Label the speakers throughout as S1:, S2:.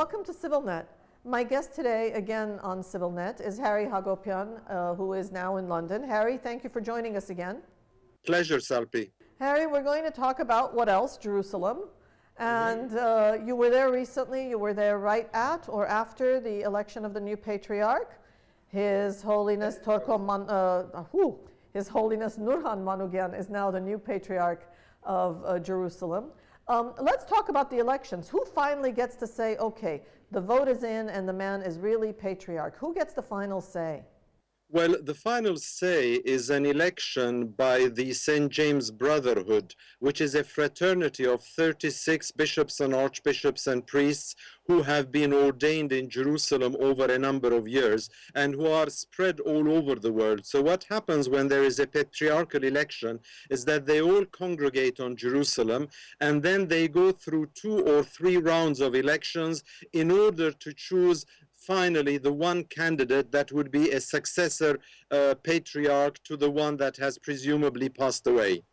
S1: Welcome to CivilNet. My guest today, again on CivilNet, is Harry Hagopian, who is now in London. Harry, thank you for joining us again.
S2: Pleasure, Salpi.
S1: Harry, we're going to talk about what else? Jerusalem. And you were there recently. You were there right at or after the election of the new patriarch, His Holiness His Holiness Nurhan Manukyan is now the new patriarch of Jerusalem. Let's talk about the elections. Who finally gets to say, okay, the vote is in and the man is really patriarch? Who gets the final say?
S2: Well, the final say is an election by the St. James Brotherhood, which is a fraternity of 36 bishops and archbishops and priests who have been ordained in Jerusalem over a number of years and who are spread all over the world. So what happens when there is a patriarchal election is that they all congregate on Jerusalem, and then they go through 2 or 3 rounds of elections in order to choose finally the one candidate that would be a successor patriarch to the one that has presumably passed away.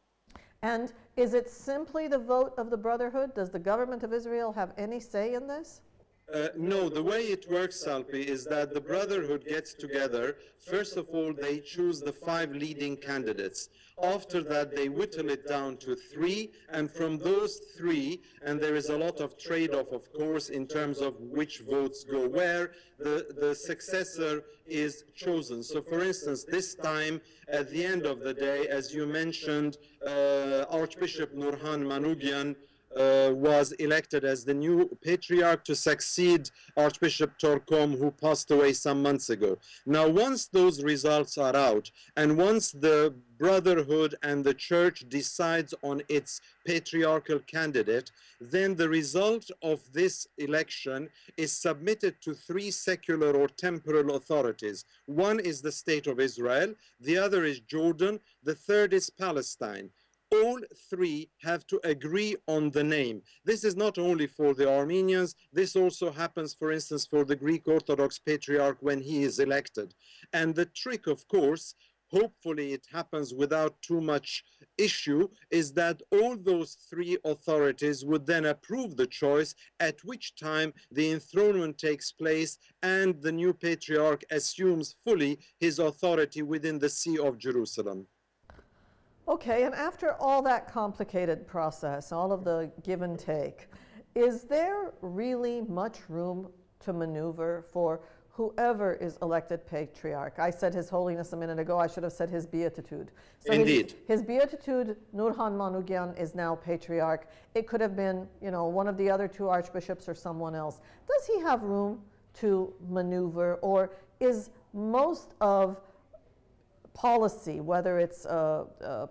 S1: And is it simply the vote of the Brotherhood? Does the government of Israel have any say in this?
S2: No, the way it works, Salpi, is that the Brotherhood gets together. First of all, they choose the 5 leading candidates. After that, they whittle it down to 3, and from those 3, and there is a lot of trade-off, of course, in terms of which votes go where, the successor is chosen. So, for instance, this time, at the end of the day, as you mentioned, Archbishop Nurhan Manukyan was elected as the new patriarch to succeed Archbishop Torkom, who passed away some months ago. Now, once those results are out, and once the Brotherhood and the Church decides on its patriarchal candidate, then the result of this election is submitted to 3 secular or temporal authorities. One is the State of Israel, the other is Jordan, the third is Palestine. All 3 have to agree on the name. This is not only for the Armenians, this also happens, for instance, for the Greek Orthodox Patriarch when he is elected. And the trick, of course, hopefully it happens without too much issue, is that all those 3 authorities would then approve the choice, at which time the enthronement takes place and the new patriarch assumes fully his authority within the See of Jerusalem.
S1: Okay, and after all that complicated process, all of the give and take, is there really much room to maneuver for whoever is elected patriarch? I said His Holiness a minute ago. I should have said His Beatitude. So
S2: Indeed.
S1: His Beatitude, Nurhan Manukyan, is now patriarch. It could have been, you know, one of the other 2 archbishops or someone else. Does he have room to maneuver, or is most of policy, whether it's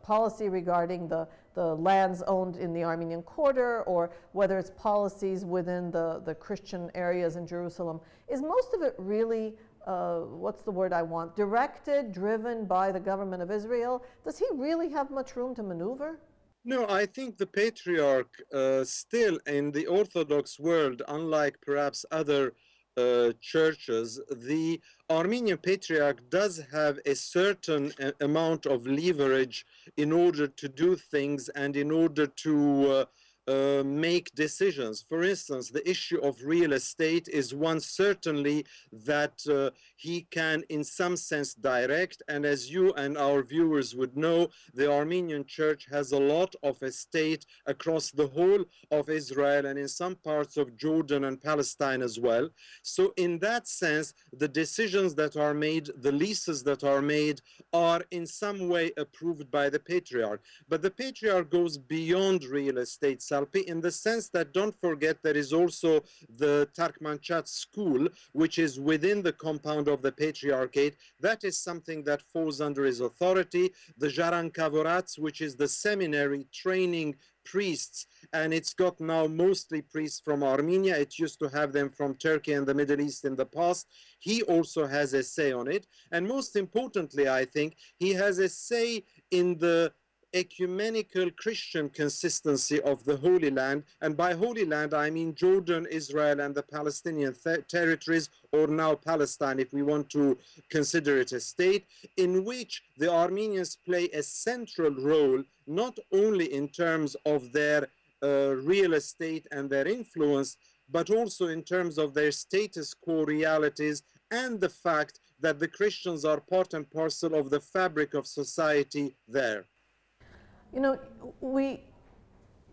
S1: policy regarding the lands owned in the Armenian quarter, or whether it's policies within the Christian areas in Jerusalem, is most of it really, what's the word I want, directed, driven by the government of Israel? Does he really have much room to maneuver?
S2: No, I think the patriarch still in the Orthodox world, unlike perhaps other churches, the Armenian Patriarch does have a certain amount of leverage in order to do things and in order to make decisions. For instance, the issue of real estate is one certainly that he can in some sense direct, and as you and our viewers would know, the Armenian Church has a lot of estate across the whole of Israel and in some parts of Jordan and Palestine as well. So in that sense, the decisions that are made, the leases that are made, are in some way approved by the Patriarch. But the Patriarch goes beyond real estate, in the sense that, don't forget, there is also the Tarkmanchat school, which is within the compound of the Patriarchate. That is something that falls under his authority. The Jarankavorats, which is the seminary training priests, and it's got now mostly priests from Armenia. It used to have them from Turkey and the Middle East in the past. He also has a say on it. And most importantly, I think, he has a say in the ecumenical Christian consistency of the Holy Land. And by Holy Land, I mean Jordan, Israel, and the Palestinian territories, or now Palestine, if we want to consider it a state, in which the Armenians play a central role, not only in terms of their real estate and their influence but also in terms of their status quo realities and the fact that the Christians are part and parcel of the fabric of society there.
S1: You know,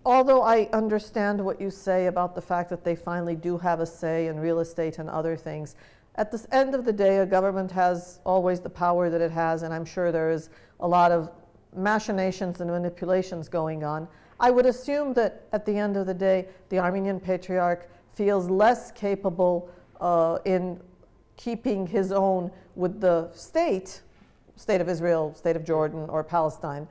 S1: although I understand what you say about the fact that they finally do have a say in real estate and other things, at the end of the day, a government has always the power that it has, and I'm sure there is a lot of machinations and manipulations going on. I would assume that at the end of the day, the Armenian Patriarch feels less capable in keeping his own with the state of Israel, state of Jordan, or Palestine,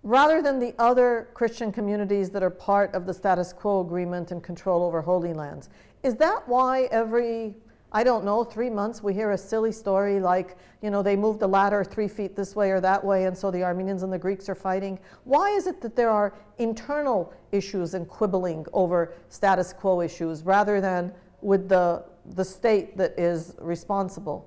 S1: rather than the other Christian communities that are part of the status quo agreement and control over Holy Lands. Is that why every, I don't know, 3 months we hear a silly story like, you know, they moved the ladder 3 feet this way or that way, and so the Armenians and the Greeks are fighting? Why is it that there are internal issues and quibbling over status quo issues rather than with the state that is responsible?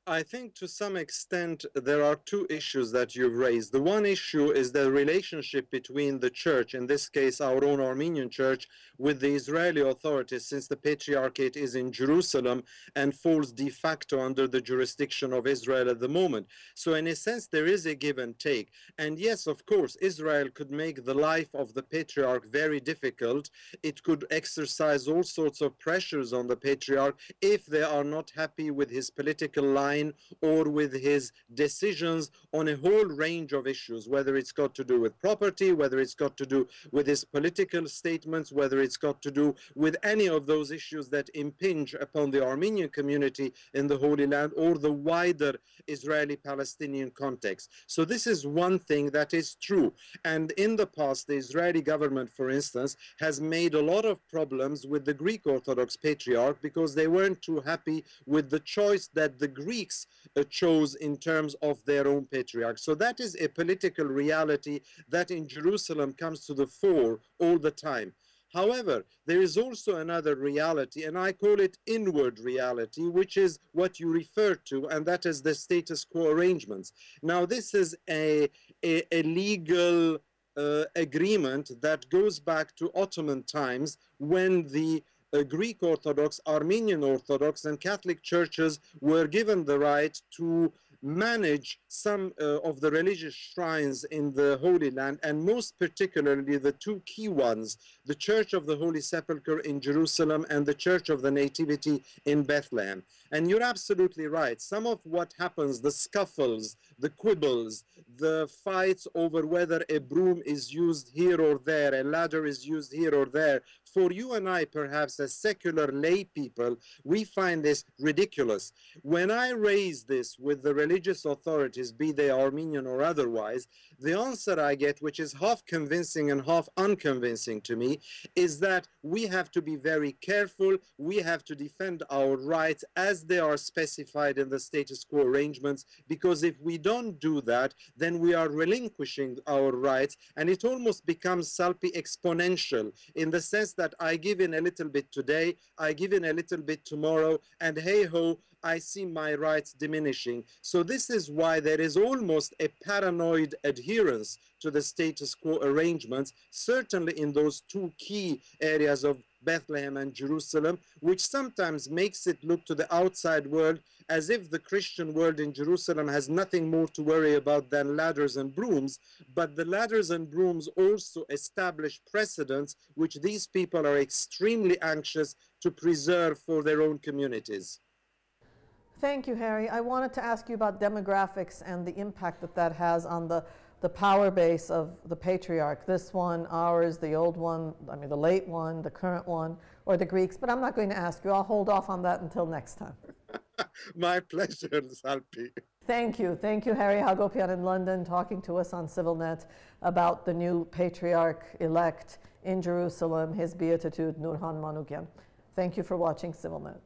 S2: I think to some extent there are two issues that you've raised. The one issue is the relationship between the church, in this case our own Armenian church, with the Israeli authorities, since the Patriarchate is in Jerusalem and falls de facto under the jurisdiction of Israel at the moment. So in a sense there is a give and take. And yes, of course, Israel could make the life of the Patriarch very difficult. It could exercise all sorts of pressures on the Patriarch if they are not happy with his political line or with his decisions on a whole range of issues, whether it's got to do with property, whether it's got to do with his political statements, whether it's got to do with any of those issues that impinge upon the Armenian community in the Holy Land or the wider Israeli-Palestinian context. So this is one thing that is true. And in the past, the Israeli government, for instance, has made a lot of problems with the Greek Orthodox Patriarch because they weren't too happy with the choice that the Greeks chose in terms of their own patriarch. So that is a political reality that in Jerusalem comes to the fore all the time. However, there is also another reality, and I call it inward reality, which is what you refer to, and that is the status quo arrangements. Now, this is a legal agreement that goes back to Ottoman times when the Greek Orthodox, Armenian Orthodox, and Catholic churches were given the right to manage some of the religious shrines in the Holy Land, and most particularly the two key ones, the Church of the Holy Sepulchre in Jerusalem and the Church of the Nativity in Bethlehem. And you're absolutely right. Some of what happens, the scuffles, the quibbles, the fights over whether a broom is used here or there, a ladder is used here or there, for you and I, perhaps as secular lay people, we find this ridiculous. When I raise this with the religious authorities, be they Armenian or otherwise, the answer I get, which is half convincing and half unconvincing to me, is that we have to be very careful. We have to defend our rights as they are specified in the status quo arrangements, because if we don't do that, then we are relinquishing our rights, and it almost becomes self-exponential in the sense that I give in a little bit today, I give in a little bit tomorrow, and hey-ho, I see my rights diminishing. So this is why there is almost a paranoid adherence to the status quo arrangements, certainly in those two key areas of Bethlehem and Jerusalem, which sometimes makes it look to the outside world as if the Christian world in Jerusalem has nothing more to worry about than ladders and brooms. But the ladders and brooms also establish precedents which these people are extremely anxious to preserve for their own communities.
S1: Thank you, Harry. I wanted to ask you about demographics and the impact that that has on the power base of the Patriarch. This one, ours, the old one, I mean the late one, the current one, or the Greeks. But I'm not going to ask you. I'll hold off on that until next time.
S2: My pleasure, Salpi.
S1: Thank you. Thank you, Harry Hagopian in London, talking to us on CivilNet about the new Patriarch-elect in Jerusalem, His Beatitude, Nurhan Manukyan. Thank you for watching CivilNet.